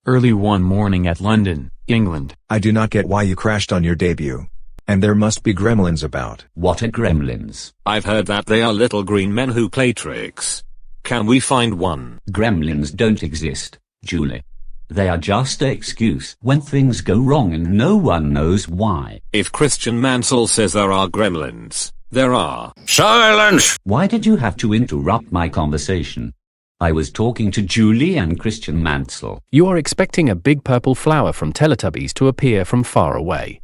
Early one morning at London, England. I do not get why you crashed on your debut. And there must be gremlins about. What are gremlins? I've heard that they are little green men who play tricks. Can we find one? Gremlins don't exist, Julie. They are just an excuse when things go wrong and no one knows why. If Christian Mansell says there are gremlins, there are. Silence! Why did you have to interrupt my conversation? I was talking to Julie and Christian Mansell. You are expecting a big purple flower from Teletubbies to appear from far away.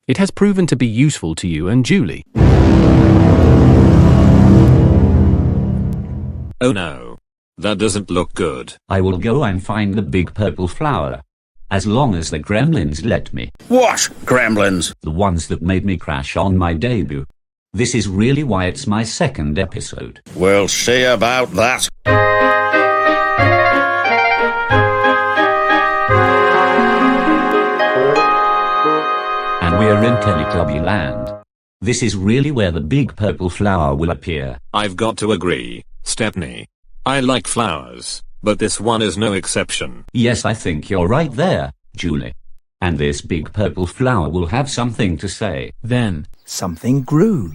It has proven to be useful to you and Julie. Oh no. That doesn't look good. I will go and find the big purple flower. As long as the gremlins let me. What gremlins? The ones that made me crash on my debut. This is really why it's my second episode. We'll see about that. And we're in Teletubby land. This is really where the big purple flower will appear. I've got to agree, Stepney. I like flowers, but this one is no exception. Yes, I think you're right there, Julie. And this big purple flower will have something to say. Then, something grew.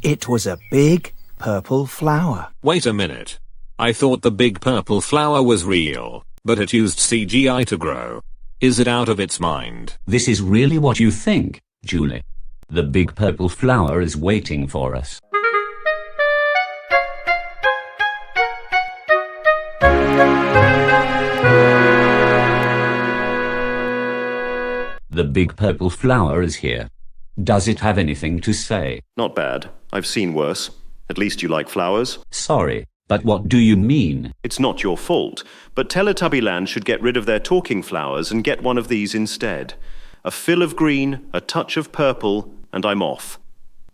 It was a big purple flower. Wait a minute. I thought the big purple flower was real, but it used CGI to grow. Is it out of its mind? This is really what you think, Julie. The big purple flower is waiting for us. The big purple flower is here. Does it have anything to say? Not bad. I've seen worse. At least you like flowers. Sorry, but what do you mean? It's not your fault, but Teletubbyland should get rid of their talking flowers and get one of these instead. A fill of green, a touch of purple, and I'm off.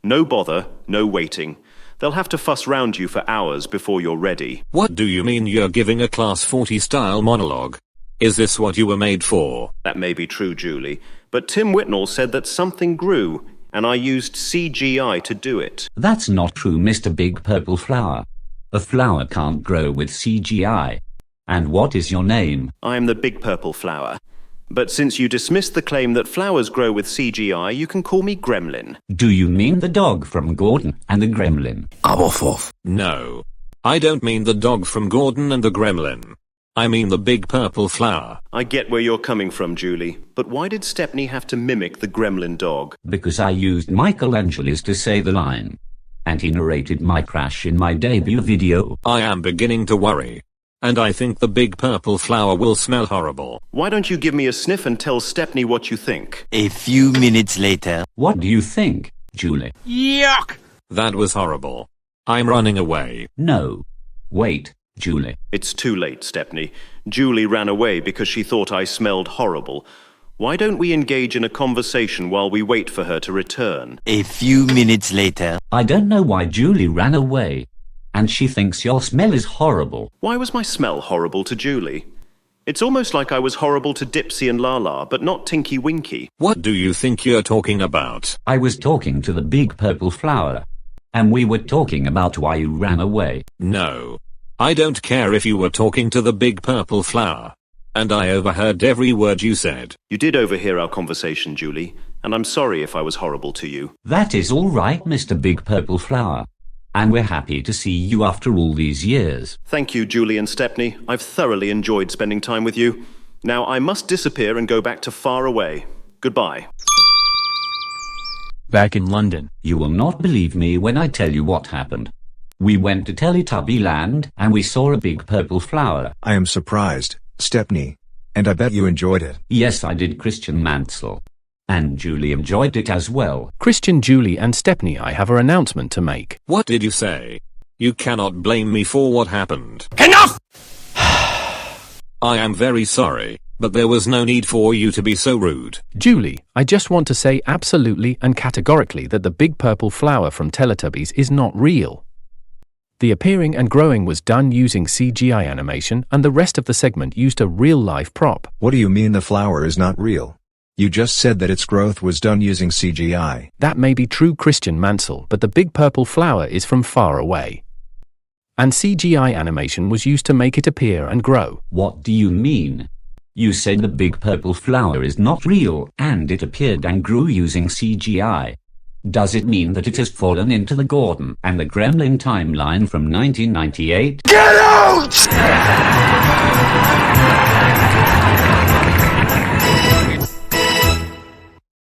No bother, no waiting. They'll have to fuss round you for hours before you're ready. What do you mean you're giving a Class 40 style monologue? Is this what you were made for? That may be true, Julie, but Tim Whitnall said that something grew, and I used CGI to do it. That's not true, Mr. Big Purple Flower. A flower can't grow with CGI. And what is your name? I am the Big Purple Flower. But since you dismissed the claim that flowers grow with CGI, you can call me Gremlin. Do you mean the dog from Gordon and the Gremlin? I'm off. No. I don't mean the dog from Gordon and the Gremlin. I mean the big purple flower. I get where you're coming from, Julie, but why did Stepney have to mimic the Gremlin dog? Because I used Michelangelo's to say the line. And he narrated my crash in my debut video. I am beginning to worry. And I think the big purple flower will smell horrible. Why don't you give me a sniff and tell Stepney what you think? A few minutes later. What do you think, Julie? Yuck! That was horrible. I'm running away. No. Wait, Julie. It's too late, Stepney. Julie ran away because she thought I smelled horrible. Why don't we engage in a conversation while we wait for her to return? A few minutes later. I don't know why Julie ran away. And she thinks your smell is horrible. Why was my smell horrible to Julie? It's almost like I was horrible to Dipsy and Lala, but not Tinky Winky. What do you think you're talking about? I was talking to the big purple flower. And we were talking about why you ran away. No. I don't care if you were talking to the big purple flower. And I overheard every word you said. You did overhear our conversation, Julie. and I'm sorry if I was horrible to you. That is all right, Mr. Big Purple Flower. And we're happy to see you after all these years. Thank you, Julie and Stepney. I've thoroughly enjoyed spending time with you. Now I must disappear and go back to Far Away. Goodbye. Back in London. You will not believe me when I tell you what happened. We went to Teletubby Land and we saw a big purple flower. I am surprised, Stepney. And I bet you enjoyed it. Yes, I did, Christian Mansell. And Julie enjoyed it as well. Christian, Julie and Stepney, I have an announcement to make. What did you say? You cannot blame me for what happened. Enough! I am very sorry, but there was no need for you to be so rude. Julie, I just want to say absolutely and categorically that the big purple flower from Teletubbies is not real. The appearing and growing was done using CGI animation, and the rest of the segment used a real-life prop. What do you mean the flower is not real? You just said that its growth was done using CGI. That may be true, Christian Mansell, but the big purple flower is from Far Away. And CGI animation was used to make it appear and grow. What do you mean? You said the big purple flower is not real, and it appeared and grew using CGI. Does it mean that it has fallen into the Gordon and the Gremlin timeline from 1998? Get out!